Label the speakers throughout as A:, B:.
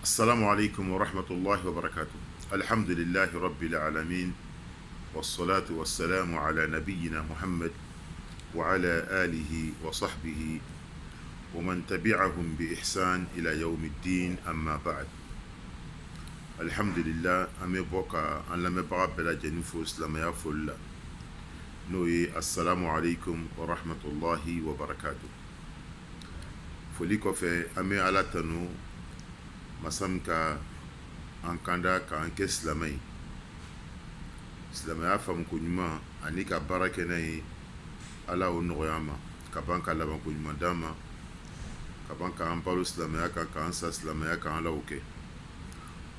A: السلام عليكم ورحمة الله وبركاته. الحمد لله رب العالمين، والصلاة والسلام على نبينا محمد وعلى آله وصحبه ومن تبعهم بإحسان إلى يوم الدين. أما بعد، الحمد لله أمي بوكا أن لم يبقى بلا جنفوس لما يفل نوي السلام عليكم ورحمة الله وبركاته. فليكو في أمي على تنو masam ka an kanda ka an kɛ silamɛ ye, silamɛya faamu ko ɲuman ani ka baara kɛ n'a ye. Ala o nɔgɔya ma, ka ban ka laban ko ɲuman d'an ma, ka ban ka an balo silamɛya kan, ka an sa silamɛya kan. Ala o kɛ.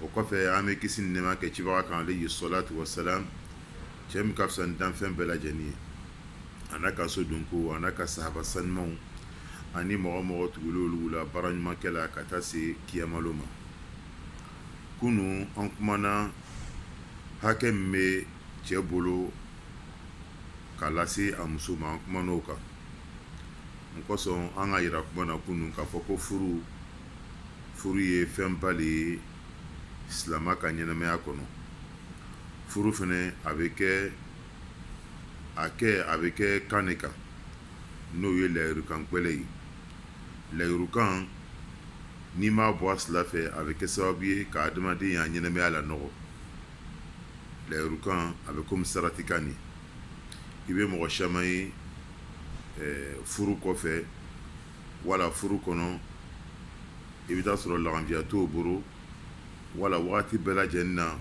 A: O kɔfɛ an bɛ kisi ni nɛɛma kɛ cibaga kan alayhi salatu wassalam, cɛ min ka fisa ni danfɛn bɛɛ lajɛlen ye, a n'a ka so donko, a n'a ka sahaba sanumanw ani mɔgɔ tugula olu la baara ɲuman kɛla ka taa se kiyamalo ma. Kunu an kumana hakɛ min bɛ cɛ bolo ka lase a muso ma, an kumana o kan. O kosɔn an ka yira kuma na kunu k'a fɔ ko furu ye fɛnba de ye silamɛ ka ɲɛnamaya kɔnɔ. Furu fɛnɛ a bɛ kɛ kan de kan, n'o ye layirukan gbɛlɛ ye. Layirukan n'i m'a bɔ a sira fɛ a bɛ kɛ sababu ye ka adamaden y'a ɲɛnamaya la nɔgɔ. Layirukan a bɛ komi saratikan de. I bɛ mɔgɔ caman ye furu kɔfɛ wala furu kɔnɔ, i bɛ taa sɔrɔ laganfiya t'o bolo, wala wagati bɛɛ lajɛlen na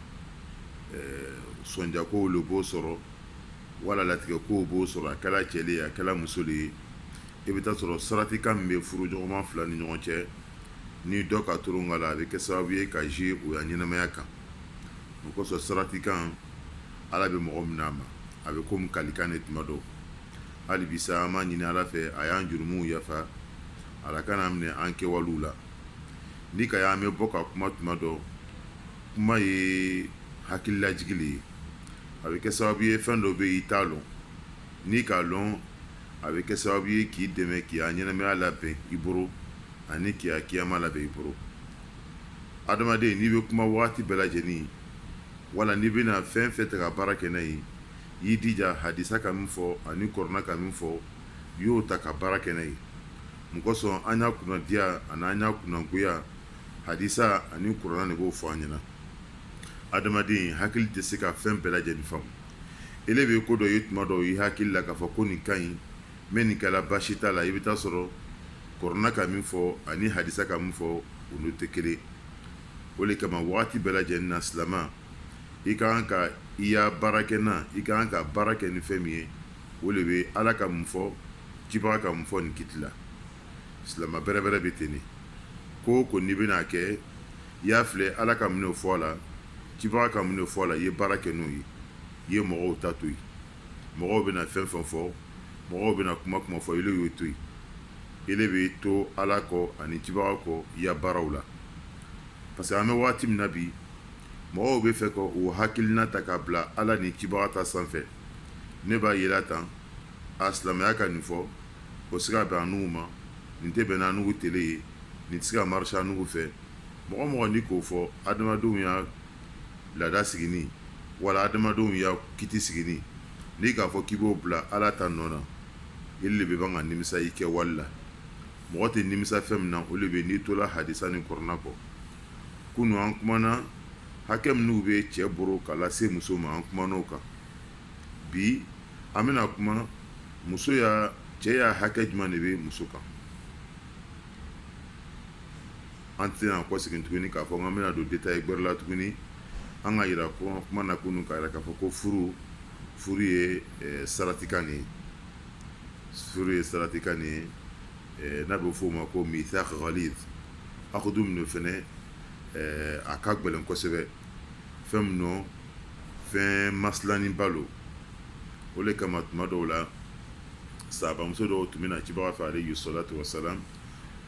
A: sɔnjakow le b'o sɔrɔ, wala latigɛkow b'o sɔrɔ. A kɛla cɛ le ye, a kɛla muso le ye. I bɛ taa sɔrɔ saratikan min bɛ furu ɲɔgɔnma fila ni ɲɔgɔn cɛ, ni dɔ ka torun a la a bɛ kɛ sababu ye ka jouer o ya ɲɛnamaya kan. O kosɔn saratikan Ala bɛ mɔgɔ min a ma, a bɛ komi kalikan de tuma dɔw. Hali bi sa an b'a ɲini Ala fɛ a y'an jurumuw yafa, Ala kana minɛ an kɛwalew la. Ni ka y'an bɛ bɔ ka kuma tuma dɔ, kuma ye hakililajigi le ye. A bɛ kɛ sababu ye fɛn dɔ bɛ yen i t'a lɔn, n'i k'a lɔn a bɛ kɛ sababu ye k'i dɛmɛ k'i ya ɲɛnamaya labɛn i bolo ani k'i ya kiyama labɛn i bolo. Adamaden n'i bɛ kuma wagati bɛɛ lajɛlen, wala n'i bɛna fɛn fɛn ta ka baara kɛ n'a ye, i dija hadisa ka min fɔ ani kɔrɔna ka min fɔ, i y'o ta ka baara kɛ n'a ye. Mun kosɔn an y'a kunnadiya ani an y'a kunnangoya, hadisa ani kɔrɔna de b'o fɔ an ɲɛna. Adamaden hakili tɛ se ka fɛn bɛɛ lajɛlen faamu. Ele bɛ ko dɔ ye tuma dɔw i hakili la k'a fɔ ko nin ka ɲi, mɛ nin kɛla baasi t'a la. I bɛ taa sɔrɔ kɔrɔna ka min fɔ ani hadisa ka min fɔ olu tɛ kelen. O de kama wagati bɛɛ lajɛlen na silamɛ, i ka kan ka i ya baara kɛ na, i ka kan ka baara kɛ ni fɛn min ye, o de bɛ Ala ka mun fɔ, cibaga ka mun fɔ nin kiti la. Silamɛ bɛrɛbɛrɛ bɛ ten de. Ko o ko n'i bɛna kɛ, i y'a filɛ Ala ka mun fɔ a la, cibaga ka mun fɔ a la, i ye baara kɛ n'o ye. I ye mɔgɔw ta to yen. Mɔgɔw bɛna fɛn fɛn fɔ, mɔgɔw bɛna kuma fɔ, ile y'o to yen. Ile bɛ to Ala kɔ ani cibaga kɔ i ya baaraw la. Parce que an bɛ waati min na bi, mɔgɔw bɛ fɛ ka o hakilina ta k'a bila Ala ni cibaga ta sanfɛ. Ne b'a yela tan, a silamɛya ka nin fɔ, o se ka bɛn an n'u ma, nin tɛ bɛn n'an n'u tele ye, nin tɛ se ka marcher an n'u fɛ. Mɔgɔ ni k'o fɔ, adamadenw ya laada sigini, wala adamadenw ya kiti sigini, n'i k'a fɔ k'i b'o bila Ala ta nɔ na, ile bɛ ban ka nimisa i kɛwale la. Mɔgɔ tɛ nimisa fɛn min na, o le bɛ n'i tola hadisa ni kɔrɔna kɔ. Kunu an kumana hakɛ minnu bɛ cɛ bolo ka lase muso ma, an kumana o kan. Bi an bɛna kuma cɛ ya hakɛ jumɛn de bɛ muso kan. An tɛna kɔsegin tuguni k'a fɔ an bɛna don détail gbɛrɛ la tuguni. An ka yira kuma na kunu k'a yira k'a fɔ ko furu ye saratikan de ye. Furu ye saratikan de ye, n'a bɛ f'o ma ko mithaq ghalidh. Akudu min fɛnɛ a ka gɛlɛn kosɛbɛ. Fɛn min nɔ fɛn masilaniba lo. O le kama tuma dɔw la sahabamuso dɔw tun bɛna cibaga fɛ alayhi salatu wassalam.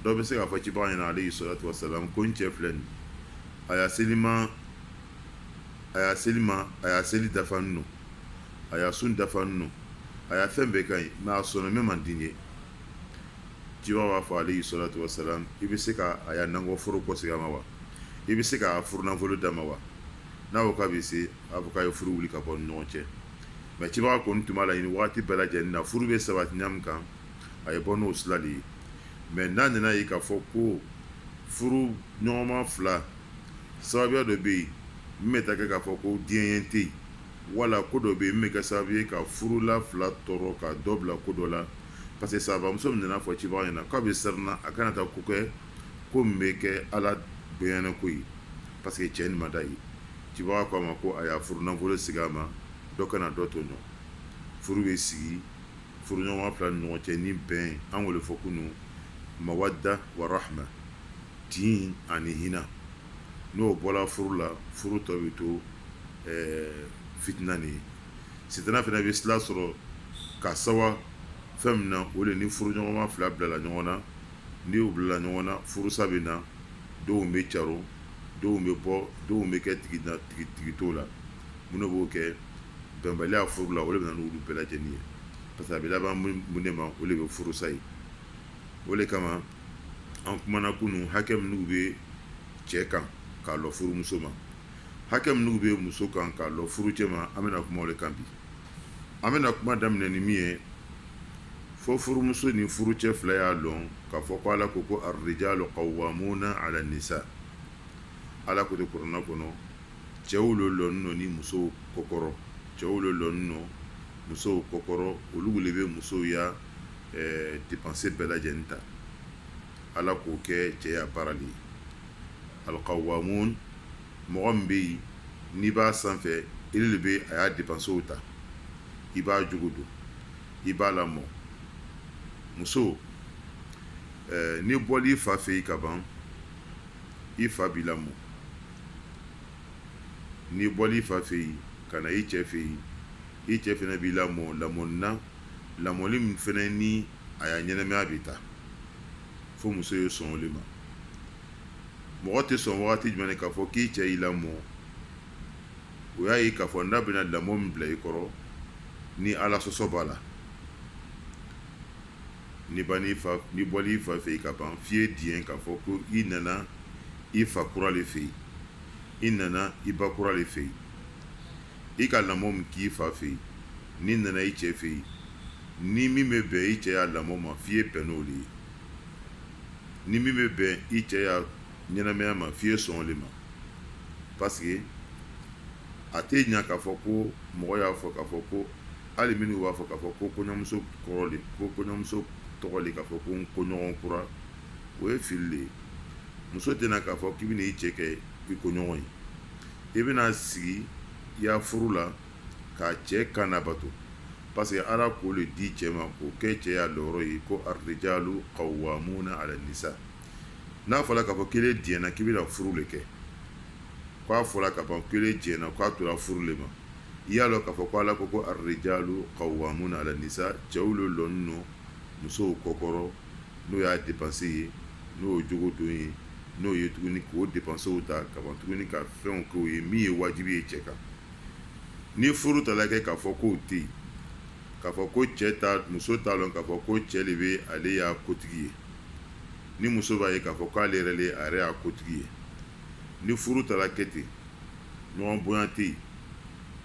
A: Dɔw bɛ se k'a fɔ cibaga ɲɛna alayhi salatu wassalam ko n cɛ filɛ nin, a y'a seli dafa n nɔ, a y'a sun dafa n nɔ, a y'a fɛn bɛɛ ka ɲi, mɛ a sɔnna min man di n ye. Cibaga b'a fɔ alayhi salatu wassalam, i bɛ se ka a y'a nangɔ foro kɔsegin a ma wa? i bɛ se ka furu nafolo d'a ma wa n'a ko k'a bɛ se a fɔ k'a ye furu wuli ka bɔ ni ɲɔgɔn cɛ mɛ cibaga kɔni tun b'a laɲini waati bɛɛ lajɛlen na furu bɛ sabati ɲa min kan a ye bɔ n'o sira de ye mɛ n'a nana ye k'a fɔ ko furu ɲɔgɔnma fila sababuya dɔ bɛ yen min bɛ taa kɛ k'a fɔ ko diɲɛ tɛ yen wala ko dɔ bɛ yen min bɛ kɛ sababu ye ka furula fila tɔɔrɔ ka dɔ bila ko dɔ la parce que sababamuso min nana fɔ cibaga ɲɛna k'a bɛ siranna a kana taa ko kɛ ko min bɛ kɛ ala bonyana ko ye parce que cɛ nin ma da ye cibaga ko a ma ko a y'a furu nafolo sigi a ma dɔ kana dɔ to ɲɔgɔn furu bɛ sigi furu ɲɔgɔnma fila ni ɲɔgɔn cɛ ni bɛn an wele fɔ kunun mawadda wa rahma tin ani hinɛ n'o bɔra furu la furu tɔ bɛ to fitina nin ye sitana fana bɛ sila sɔrɔ ka sawa fɛn min na o de ni furu ɲɔgɔnma fila bilala ɲɔgɔn na n'i y'u bilala ɲɔgɔn na furusa bɛ na dɔw bɛ caro dɔw bɛ bɔ dɔw bɛ kɛ tigi t'o la minnu b'o kɛ bɛnbaliya furu la o de bɛ na n'olu bɛɛ lajɛlen ye parce que a bɛ laban mun de ma o de bɛ furusa ye o de kama an kumana kunun hakɛ minnu bɛ cɛ kan k'a lɔ furumuso ma hakɛ minnu bɛ muso kan k'a lɔ furucɛ ma an bɛna kuma o de kan bi an bɛna kuma daminɛ ni min ye fo furumuso ni furucɛ fila y'a lɔn k'a fɔ ko ala ko ko arrijalu qawwamuna ala nisa ala ko de kuranna kɔnɔ cɛw lo lɔnni nɔ ni musow kɔkɔrɔ cɛw lo lɔnni nɔ musow kɔkɔrɔ olu de bɛ musow ya dépenser bɛɛ lajɛlen ta ala k'o kɛ cɛ ya baara de ye alqawwamun mɔgɔ min bɛ yen n'i b'a sanfɛ ele de bɛ a y'a dépensew ta i b'a jogo don i b'a lamɔ muso ni bɔli i fa fɛ yen ka ban i fa b'i lamɔ ni bɔli i fa fɛ yen ka na i cɛ fɛ yen i cɛ fana b'i lamɔ lamɔni na lamɔli min fana ni a y'a ɲɛnamaya bɛ taa fo muso ye sɔn o de ma mɔgɔ tɛ sɔn wagati jumɛn k'a fɔ k'i cɛ y'i lamɔ o y'a ye k'a fɔ n'a bɛna lamɔ min bila i kɔrɔ ni ala sɔsɔ b'a la ni bɔli i fa fɛ yen ka ban f'i ye diɲɛ k'a fɔ ko i nana i fa kura de fɛ yen i nana i ba kura de fɛ yen i ka lamɔ min k'i fa fɛ yen n'i nana i cɛ fɛ yen ni min bɛ bɛn i cɛ y'a lamɔ ma f'i ye bɛn n'o de ye ni min bɛ bɛn i cɛ y'a ɲɛnamaya ma f'i ye sɔn o de ma parce que a tɛ ɲɛ k'a fɔ ko mɔgɔ y'a fɔ k'a fɔ ko hali minnu b'a fɔ k'a fɔ ko kɔɲɔmuso kɔrɔ de ko kɔɲɔmuso tɔgɔ de k'a fɔ ko n koɲɔgɔn kura o ye fili de ye muso tɛna k'a fɔ k'i bɛna i cɛ kɛ i koɲɔgɔn ye i bɛna sigi i y'a furu la k'a cɛ kan labato parce que ala k'o le di cɛ ma k'o kɛ cɛ y'a lɔyɔrɔ ye ko arrijalu qawwamuna ala nisa n'a fɔra k'a fɔ k'ele diɲɛna k'i bɛna furu le kɛ k'a fɔra k'a fɔ k'ele diɲɛna k'a tora furu le ma i y'a lɔn k'a fɔ ko ala ko ko arrijalu qawwamuna ala nisa cɛw le lɔnni nɔ musow kɔkɔrɔ n'o y'a dépenser ye n'o ye jogo don ye n'o ye tuguni k'o dépensew ta ka ban tuguni ka fɛnw k'o ye min ye wajibi ye cɛ kan ni furu tala kɛ k'a fɔ k'o tɛ yen k'a fɔ ko muso t'a lɔn k'a fɔ ko cɛ de bɛ ale y'a kotigi ye ni muso b'a ye k'a fɔ k'ale yɛrɛ le a yɛrɛ y'a kotigi ye ni furu tala kɛ ten ɲɔgɔn bonya tɛ yen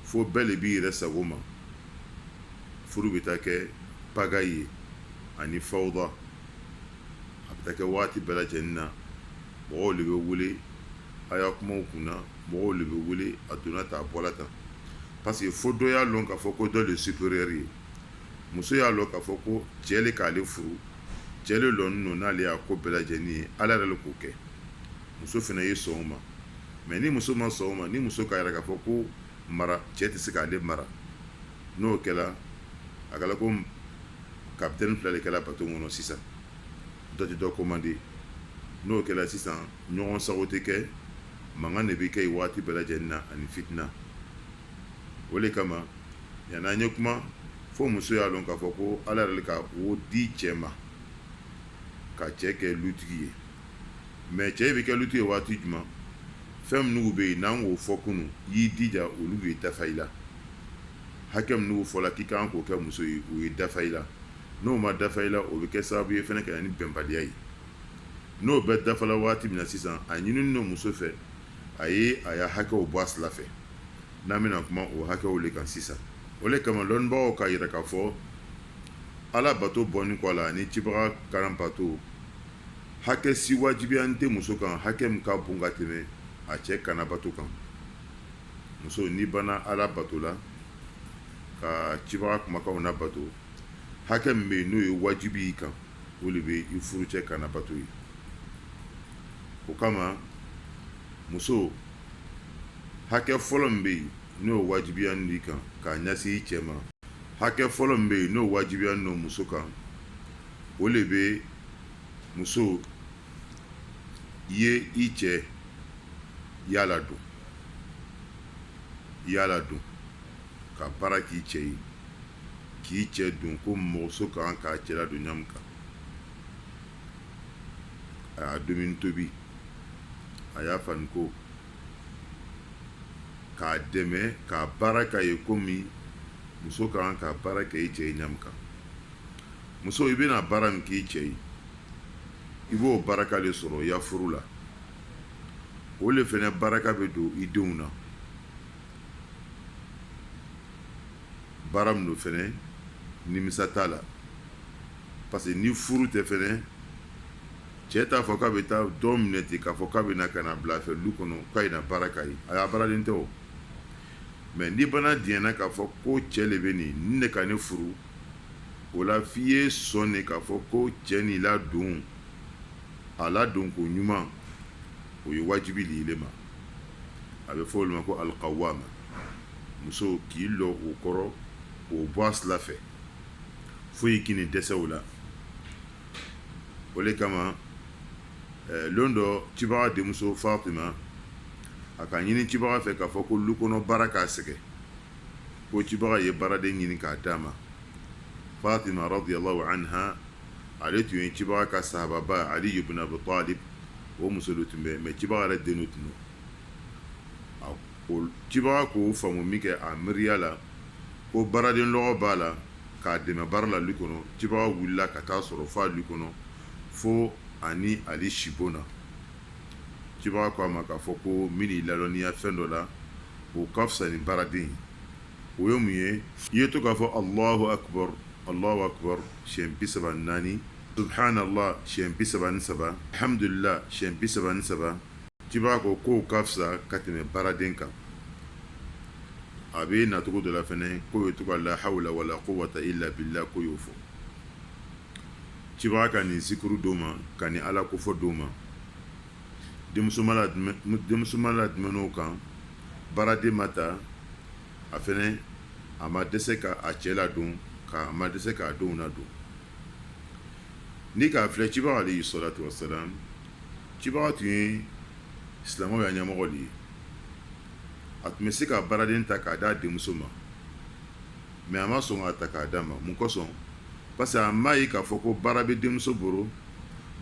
A: fo bɛɛ de b'i yɛrɛ sago ma furu bɛ taa kɛ pagaille ye ani fawda a bɛ taa kɛ waati bɛɛ lajɛlen na mɔgɔw de bɛ wele a y'a kumaw kunna mɔgɔw de bɛ wele a donna tan a bɔra tan parce que fo dɔ y'a lɔn k'a fɔ ko dɔ de supérieur ye muso y'a lɔn k'a fɔ ko cɛ le k'ale furu cɛ le lɔnni nɔ n'ale y'a ko bɛɛ lajɛlen ye ala yɛrɛ le k'o kɛ muso fana ye sɔn o ma mɛ ni muso ma sɔn o ma ni muso k'a yɛrɛ k'a fɔ ko mara cɛ tɛ se k'ale mara n'o kɛra a kɛra ko kapitɛni fila de kɛra bato kɔnɔ sisan dɔ tɛ dɔ komande n'o kɛra sisan ɲɔgɔn sago tɛ kɛ mankan de bɛ kɛ yen waati bɛɛ lajɛlen na ani fitina o de kama yan'an ye kuma fo muso y'a lɔn k'a fɔ ko ala yɛrɛ ka o di cɛ ma ka cɛ kɛ lutigi ye mɛ cɛ bɛ kɛ lutigi ye waati jumɛn fɛn minnu bɛ yen n'an k'o fɔ kunun y'i dija olu bɛ dafa i la hakɛ minnu fɔla k'i kan k'o kɛ muso ye o ye dafa i la n'o ma dafa i la o bɛ kɛ sababu ye fɛnɛ ka na ni bɛnbaliya ye n'o bɛɛ dafala waati min na sisan a ɲinini no muso fɛ a y'a hakɛw bɔ a sila fɛ n'an bɛna kuma o hakɛw le kan sisan. O le kama lɔnnibagaw ka yira k'a fɔ ala bato bɔni kɔ la ani cibaga kalan bato hakɛ si wajibiya tɛ muso kan hakɛ min ka bon ka tɛmɛ a cɛ kana bato kan. Muso ni bana ala bato la ka cibaga kumakanw na bato hakɛ min bɛ yen n'o ye wajibi kan o de bɛ i furu cɛ kana bato ye. O kama muso hakɛ fɔlɔ min bɛ yen n'o wajibiya n'i kan k'a ɲɛsin i cɛ ma, hakɛ fɔlɔ min bɛ yen n'o wajibiya n'o muso kan o de bɛ muso ye i cɛ yala don ka baara k'i cɛ ye k'i cɛ don ko muso kan k'a cɛ ladon ɲa min kan. A y'a dumuni tobi, a y'a fani ko, k'a dɛmɛ k'a baara k'a ye komi muso kan ka baara kɛ i cɛ ye ɲa min kan. Muso i bɛna baara min k'i cɛ ye i b'o baraka le sɔrɔ i ya furu la. O le fɛnɛ baraka bɛ don i denw na. Baara min do fɛnɛ nimisa t'a la parce que ni furu tɛ fɛnɛ cɛ t'a fɔ k'a bɛ taa dɔ minɛ ten k'a fɔ k'a bɛ na ka na bila fɛ du kɔnɔ k'a ye na baara k'a ye, a y'a baaraden tɛ o. Mais ni bana diɲɛna k'a fɔ ko cɛ le bɛ nin de ka ne furu, o la f'i ye sɔn de k'a fɔ ko cɛ nin ladon a ladon ko ɲuman o ye wajibi de ile ma. A bɛ fɔ olu ma ko alqawama, muso k'i lɔ o kɔrɔ k'o bɔ a sila fɛ foyi k'i ni dɛsɛ o la. O le kama lon dɔ cibaga denmuso Fatima a ka ɲini cibaga fɛ k'a fɔ ko lukɔnɔ baara k'a sɛgɛ, ko cibaga ye baaraden ɲini k'a d'a ma. Fatima radiyallahu anha ale tun ye cibaga ka sahababa Ali ibn Abi Talib o muso de tun bɛ, mais cibaga yɛrɛ den tun don. Cibaga k'o faamu min kɛ a miiriya la ko baaraden lɔgɔ b'a la k'a dɛmɛ baara la lu kɔnɔ, cibaga wulila ka taa sɔrɔ f'a lu kɔnɔ fo ani Ali sibona. Cibaga ko a ma k'a fɔ ko min n'i ladɔnniya fɛn dɔ la o ka fisa ni baaraden ye. O ye mun ye? I ye to k'a fɔ Allahu akbar Allahu akbar siɲɛ 34, subhanallah siɲɛ 33, alhamdulillah siɲɛ 33. Cibaga ko k'o ka fisa ka tɛmɛ baaraden kan. A bɛ nacogo dɔ la fɛnɛ k'o ye to ka la hawla wala quwwata illa billah ko y'o fɔ. Cibaga ka nin zikuru d'o ma, ka nin ala ko fɔ d'o ma. Denmuso ma ladumɛn'o kan, baaraden ma ta, a fɛnɛ a ma dɛsɛ ka a cɛ ladon, a ma dɛsɛ k'a denw ladon. Ni k'a filɛ cibaga alayhi salatu wassalam, cibaga tun ye silamɛw ya ɲɛmɔgɔ de ye. A tun bɛ se ka baaraden ta k'a d'a denmuso ma, mais a ma sɔn k'a ta k'a d'a ma. Mun kosɔn? Parce que a m'a ye k'a fɔ ko baara bɛ denmuso bolo,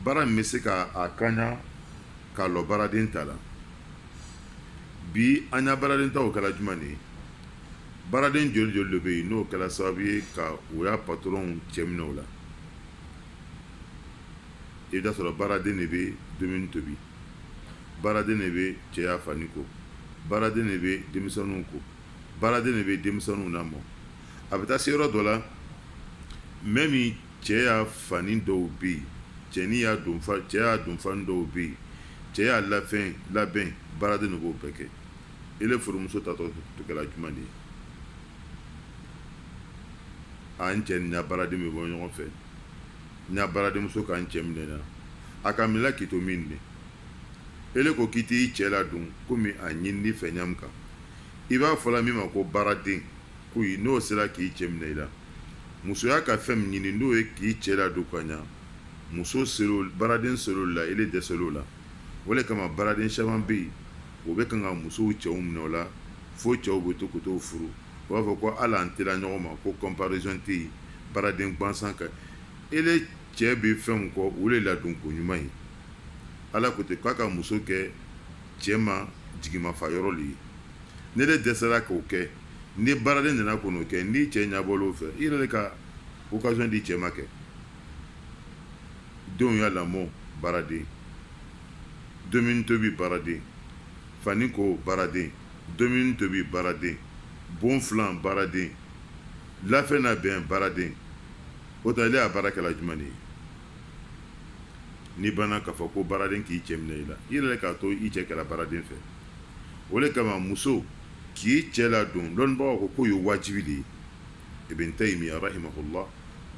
A: baara min bɛ se k'a kaɲa k'a lɔ baaraden ta la. Bi an ya baaraden ta o kɛla jumɛn de ye? Baaraden joli de bɛ yen n'o kɛla sababu ye ka o y'a patron cɛ minɛ o la. I bɛ taa sɔrɔ baaraden de bɛ dumuni tobi, baaraden de bɛ cɛya fani ko, baaraden de bɛ denmisɛnninw ko, baaraden de bɛ denmisɛnninw lamɔ. A bɛ taa se yɔrɔ dɔ la même cɛ y'a fani dɔw bɛ yen, cɛ y'a don fani dɔw bɛ yen, cɛ y'a labɛn baaraden de b'o bɛɛ kɛ. Ele furumuso tatɔ kɛla jumɛn de ye? An cɛ ni ɲa baaraden bɛ bɔ ɲɔgɔn fɛ, ɲa baaradenmuso k'an cɛ minɛ na, a ka minɛ k'i to min de. Ele ko k'i t'i cɛ ladon komi a ɲinini fɛ ɲa min kan. I b'a fɔla min ma ko baaraden, ko n'o sera k'i cɛ minɛ i la, musoya ka fɛn min ɲini n'o ye k'i cɛ ladon ka ɲa, baaraden ser'o la, ele dɛsɛl'o la. O le kama baaraden caman bɛ yen o bɛ kan ka musow cɛw minɛ o la fo cɛw bɛ to k'o furu. O b'a fɔ ko hali an tɛla ɲɔgɔn ma, ko comparaison tɛ yen, baaraden gansan kan. Ele cɛ bɛ fɛn min kɔ o le ladon ko ɲuman ye. Ala ko ten k'a ka muso kɛ cɛ ma jigimafa yɔrɔ le ye. Ni ele dɛsɛra k'o kɛ, ni baaraden nana k'o kɛ, ni cɛ ɲɛbɔl'o fɛ, i yɛrɛ de ka occasion di cɛ ma kɛ. Denw y'a lamɔ baaraden, domini tobi baraden, fani ko baraden, domini tobi baraden, bon filan baraden, lafɛ n'a bɛn baraden. O tɛ ale y'a baara kɛla jumɛn de ye? Ni banna k'a fɔ ko baraden k'i cɛ minɛ i la, i yɛrɛ k'a to i cɛ kɛra baraden fɛ. O de kama muso k'i cɛ ladon lɔnnibagaw ko k'o ye wajibi de ye. Ibn Taymiya rahimahullah,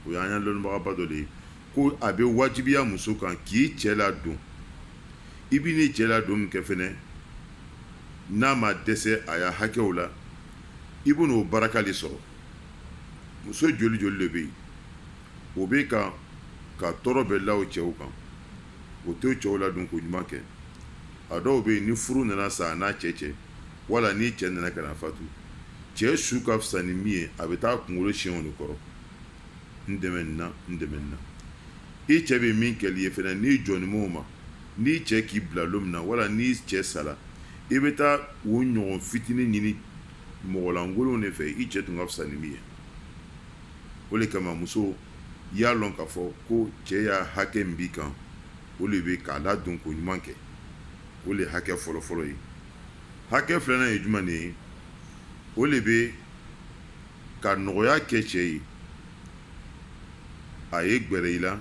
A: o y'an ya lɔnnibagaba dɔ de ye, ko a bɛ wajibiya muso kan k'i cɛ ladon. I bɛ n'i cɛ ladon min kɛ fɛnɛ, n'a ma dɛsɛ a ya hakɛw la, i bɛ n'o baraka de sɔrɔ. Muso joli joli de bɛ yen, o bɛ ka tɔɔrɔ bɛ la o cɛw kan, o t'o cɛw ladon ko ɲuman kɛ. A dɔw bɛ yen ni furu nana sa a n'a cɛ, wala ni cɛ nana ka na fatu, cɛ su ka fisa ni min ye, a bɛ taa kunkolo siɲɛ o de kɔrɔ. N dɛmɛ nin na, n dɛmɛ nin na. I cɛ bɛ min kɛli ye fɛnɛ, n'i jɔnni m'o ma, n'i cɛ k'i bila don min na, wala n'i cɛ sala, i bɛ taa o ɲɔgɔn fitinin ɲini mɔgɔlankolon de fɛ, i cɛ tun ka fisa ni min ye. O de kama muso i y'a lɔn k'a fɔ ko cɛ y'a hakɛ min b'i kan, o de bɛ k'a ladon ko ɲuman kɛ. O de ye hakɛ fɔlɔfɔlɔ ye. Hakɛ filanan ye jumɛn de ye? O de bɛ ka nɔgɔya kɛ cɛ ye. A ye gbɛrɛ i la,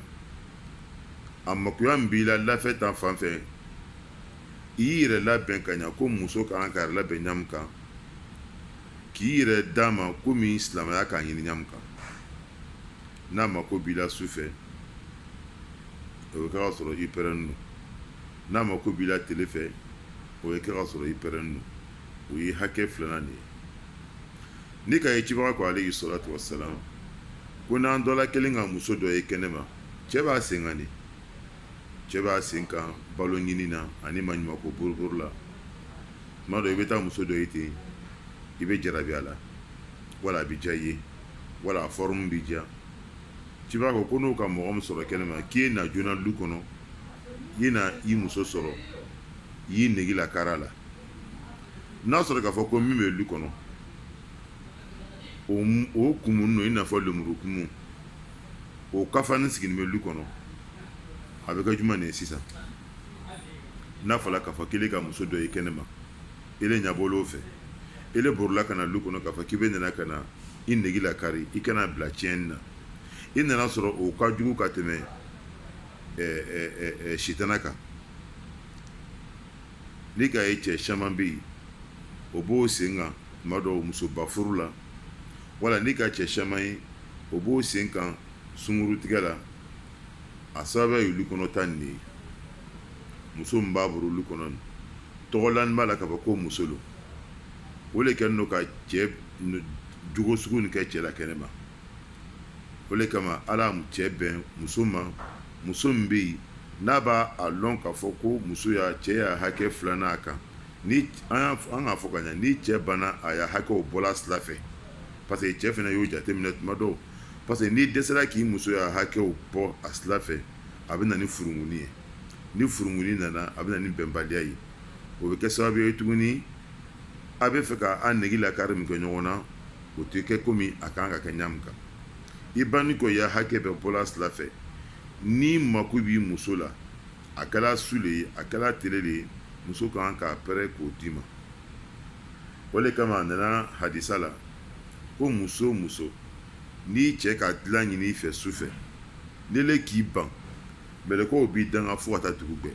A: a makoya min b'i la lafɛ ta fan fɛ, i y'i yɛrɛ labɛn ka ɲa ko muso ka kan ka yɛrɛ labɛn ɲamu kan, k'i yɛrɛ d'a ma komi silamɛya k'a ɲini ɲamu kan. N'a mako b'i la su fɛ, o bɛ kɛ ka sɔrɔ i pɛrɛnnen don. N'a mako b'i la tile fɛ, o bɛ kɛ ka sɔrɔ i pɛrɛnnen don. O ye hakɛ filanan de ye. Ni ka ye cibaga ko alayhi salatu wassalam, ko n'an dɔla kelen ka muso dɔ ye kɛnɛma, cɛ b'a sen kan de. Cɛ b'a sen kan balo ɲini na ani maɲumako boroboro la. Tuma dɔ i bɛ taa muso dɔ ye ten, i bɛ jarabi a la, wala a bɛ diya i ye, wala a forme b'i diya. Cibaga ko n'o ka mɔgɔ min sɔrɔ kɛnɛma, k'i ye na joona du kɔnɔ, i na i muso sɔrɔ, i y'i negi la kara la. N'a sɔrɔ k'a fɔ ko min bɛ du kɔnɔ, o kumu ninnu i n'a fɔ lemuru kumu, o kafani sigilen bɛ du kɔnɔ, a bɛ kɛ jumɛn de ye sisan? N'a fɔra k'a fɔ k'ile ka muso dɔ ye kɛnɛma, ele ɲɛbɔla o fɛ, ele borila ka na du kɔnɔ k'a fɔ k'i bɛ nana ka na i negi la kari, i kana bila tiɲɛni na. I nana sɔrɔ o ka jugu ka tɛmɛ sitana kan. Ni ka ye cɛ caman bɛ yen, o b'o sen kan tuma dɔw musoba furu la, wala ni ka cɛ caman ye, o b'o sen kan sunkurutigɛ la, a sababu ye olu kɔnɔ ta nin de ye. Muso min b'a bolo olu kɔnɔ nin, tɔgɔlani b'a la k'a fɔ ko muso don. O de kɛlen don ka cɛ jogo sugu nin kɛ cɛ la kɛnɛma. O de kama ala cɛ bɛn muso ma, muso min bɛ yen n'a b'a lɔn k'a fɔ ko muso y'a cɛ y'a hakɛ filanan a kan, ni an k'a fɔ ka ɲa, ni cɛ banna a y'a hakɛw bɔla sira fɛ, parce que cɛ fana y'o jateminɛ tuma dɔw, parce que n'i dɛsɛra k'i muso y'a hakɛw bɔ a sira fɛ, a bɛ na ni furumuni ye. Ni furumuni nana, a bɛ na ni bɛnbaliya ye. O bɛ kɛ sababu ye tuguni a bɛ fɛ ka an negi la kari min kɛ ɲɔgɔn na, o tɛ kɛ komi a kan ka kɛ ɲamu kan. I banni ko ya hakɛ bɛ bɔla sira fɛ, ni mako b'i muso la, a kɛra su de ye, a kɛra tele de ye, muso kan k'a pɛrɛ k'o d'i ma. O de kama a nana hadisa la ko muso o muso n'i cɛ ka dilan ɲini i fɛ su fɛ, n'ele k'i ban, mɛlɛkɛw b'i danga fo ka taa dugu bɛɛ.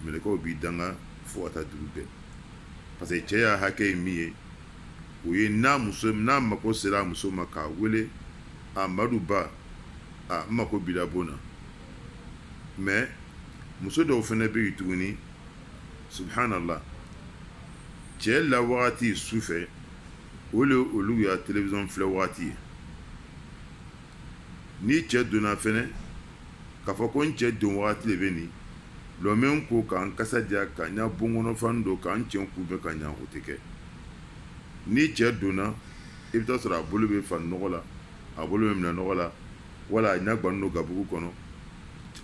A: Mɛlɛkɛw b'i danga fo ka taa dugu bɛɛ. Parce que cɛ y'a hakɛ ye min ye, o ye n'a mako sera a muso ma k'a wele, a Madu ba, a n mako b'i la bon na. Mais muso dɔw fɛnɛ bɛ yen tuguni, subhanallah, cɛ la wagati su fɛ, o le olu ya télévision filɛ wagati ye. Ni cɛ donna fɛnɛ, k'a fɔ ko n cɛ don wagati de bɛ nin, lɔmɛ ko k'an kasa diya ka ɲa bonkɔnɔfani don k'an cɛn kunbɛn ka ɲa, o tɛ kɛ. Ni cɛ donna, i bɛ taa sɔrɔ a bolo bɛ fani nɔgɔ la, a bolo bɛ minɛ nɔgɔ la, wala a ɲa gbannen don gabugu kɔnɔ,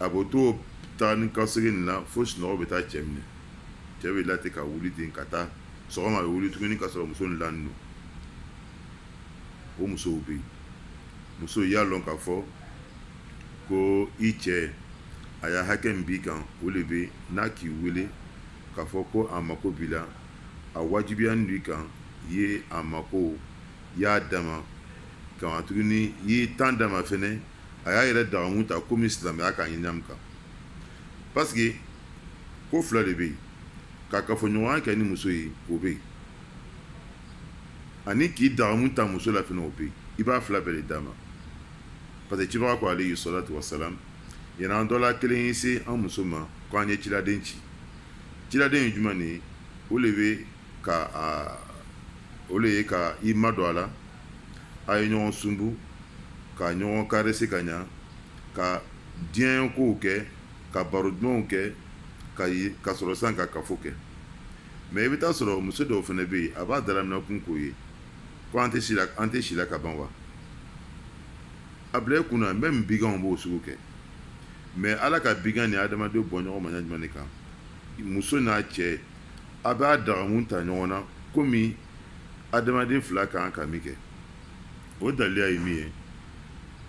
A: a b'o to taa ni ka segin nin na fo sunɔgɔ bɛ taa cɛ minɛ. Cɛ bɛ lati ka wuli ten ka taa, sɔgɔma a bɛ wuli tuguni ka sɔrɔ muso nin lannen don. O musow bɛ yen. Muso y'a lɔn k'a fɔ ko i cɛ a y'a hakɛ min b'i kan o de bɛ n'a k'i wele k'a fɔ ko a mako b'i la a wajibiya don i kan i ye a mako i y'a dama kama tuguni i ye temps d'a ma fɛnɛ a y'a yɛrɛ dagamu ta komi silamɛya k'a ɲinam kan parce que ko fila de bɛ yen ka kafoɲɔgɔnya kɛ ni muso ye o bɛ yen ani k'i dagamu ta muso la fɛnɛ o bɛ yen i b'a fila bɛɛ de d'a ma parce que cibaga ko alayhi salatu wasalam yɛrɛ an dɔ la kelen ye se an muso ma ko an ye ciladen ci ciladen ye jumɛn de ye o de bɛ o de ye ka i madon a la a ye ɲɔgɔn sunbu ka ɲɔgɔn karese ka ɲa ka diɲɛ kow kɛ ka baro dumanw kɛ ka sɔrɔ san ka kafo kɛ mais i bɛ taa sɔrɔ muso dɔw fɛnɛ bɛ yen a b'a dalamina kun k'o ye ko an tɛ si la ka ban wa a bila i kunna même biganw b'o sugu kɛ mais ala ka bigan ni adamadenw bɔ ɲɔgɔn ma ɲuman de kan muso n'a cɛ a b'a dagamu ta ɲɔgɔn na komi adamaden fila kan ka min kɛ o daliya ye min ye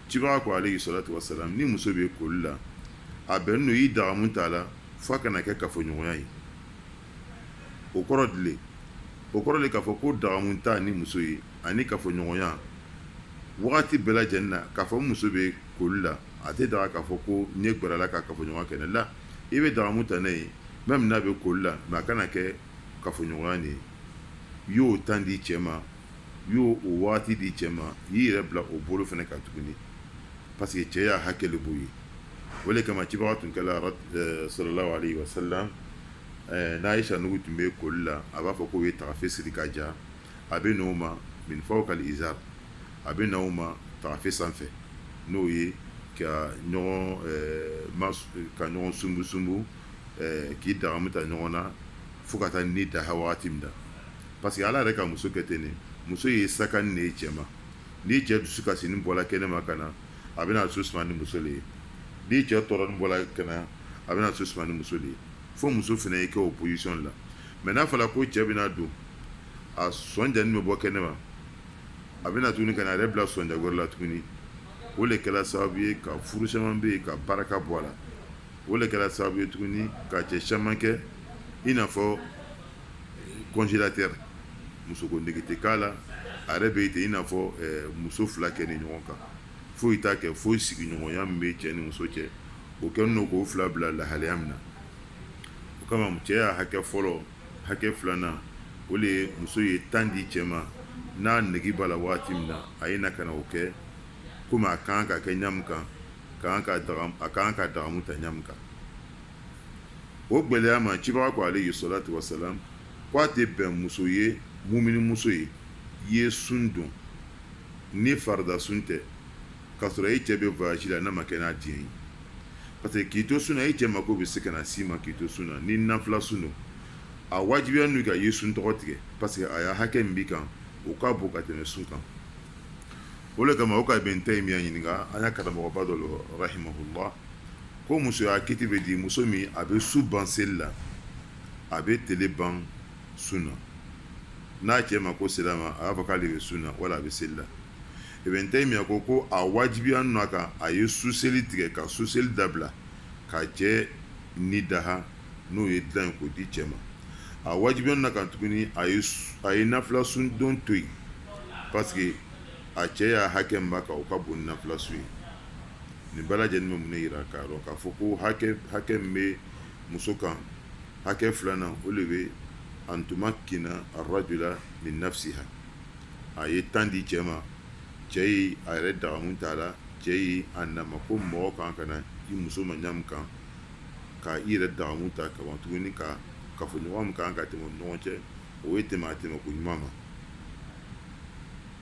A: cibaga ko alayhi salatu wasalam ni muso bɛ koli la a bɛn n'o y'i dagamu ta la fo a kana kɛ kafoɲɔgɔnya ye o kɔrɔ de k'a fɔ ko dagamu ta ni muso ye ani kafoɲɔgɔnya wagati bɛɛ lajɛlen na k'a fɔ muso bɛ koli la a tɛ daga k'a fɔ ko n ye gbɛrɛla ka kafoɲɔgɔnya kɛ ne la i bɛ dagamu ta ne ye même n'a bɛ koli la mais a kana kɛ kafoɲɔgɔnya de ye i y'o temps di cɛ ma i y'o wagati di cɛ ma i y'i yɛrɛ bila o bolo fɛnɛ kan tuguni parce que cɛ y'a hakɛ de b'o ye o de kama cibaga tun kɛla sallallahu alayhi wa sallam n'Aisha nugu tun bɛ koli la a b'a fɔ k'o ye tagafe siri ka ja a bɛ n'o ma min fawqal izar a bɛ n'o ma tagafe sanfɛ n'o ye ka ɲɔgɔn sunbu k'i dagamu ta ɲɔgɔn na fo ka taa ni daha wagati min na parce que ala yɛrɛ ka muso kɛ ten de muso ye sakani de ye cɛ ma ni cɛ dusu kasi ni bɔla kɛnɛma ka na a bɛna so suma ni muso de ye ni cɛ tɔɔrɔ ni bɔla kɛnɛ a bɛna so suma ni muso de ye fo muso fɛnɛ ye kɛ o position la mais n'a fɔra ko cɛ bɛna don a sɔn jani bɛ bɔ kɛnɛma a bɛna tuguni ka na a yɛrɛ bila sɔnja wɛrɛ la tuguni o de kɛra sababu ye ka furu caman bɛ yen ka baraka bɔ a la o de kɛra sababu ye tuguni ka cɛ caman kɛ i n'a fɔ congélateur musoko nege tɛ k'a la a yɛrɛ bɛ ten i n'a fɔ muso fila kɛ ni ɲɔgɔn kan foyi t'a kɛ foyi sigiɲɔgɔnya min bɛ cɛ ni muso cɛ o kɛlen don k'o fila bila lahalaya min na o kama cɛ y'a hakɛ fɔlɔ hakɛ filanan o de ye muso ye temps di cɛ ma n'a nege b'a la waati min na a ye na ka na o kɛ komi a kan ka kɛ ɲamu kan a kan ka dagamu ta ɲamu kan o gbɛlɛya ma cibaga ko alayhi salatu wasalam ko a tɛ bɛn muso ye mumini muso ye i ye sun don ni farida sun tɛ k'a sɔrɔ e cɛ bɛ voyage la n'a ma kɛ n'a diɲɛ ye parce que k'i to sun na e cɛ mako bɛ se ka na s'i ma k'i to sun na ni nafila sun don a wajibiya n'u ka ye sun tɔgɔ tigɛ parce que a y'a hakɛ min b'i kan o ka bon ka tɛmɛ sun kan o de kama o ka bɛn ta ye min ɲininka an y'a karamɔgɔba dɔ la rahimahullah ko musoya kiti bɛ di muso min a bɛ su ban seli la a bɛ tele ban sun na n'a cɛ ma ko seli ma a b'a fɔ k'ale bɛ sun na wala a bɛ seli la ibn Taymiya ko a wajibiya n'o kan a ye su seli tigɛ ka su seli dabila ka cɛ ni daha n'o ye dilan k'o di cɛ ma a wajibiya n'o kan tuguni a ye nafila sun don to yen parce que a cɛ y'a hakɛ min b'a kan o ka bon ni nafila sun ye nin bɛɛ lajɛlen bɛ mun de yira k'a dɔn k'a fɔ ko hakɛ min bɛ muso kan hakɛ filanan o de bɛ an tumakkina ar-rajula min nafsiha a ye temps di cɛ ma cɛ yi a yɛrɛ dagamu t'a la cɛ yi a nama ko mɔgɔ kan ka na i muso ma ɲamu kan ka i yɛrɛ dagamu ta ka ban tuguni ka kafoɲɔgɔnya min kan ka tɛmɛ u ni ɲɔgɔn cɛ o ye tɛmɛ a tɛmɛ ko ɲuman ma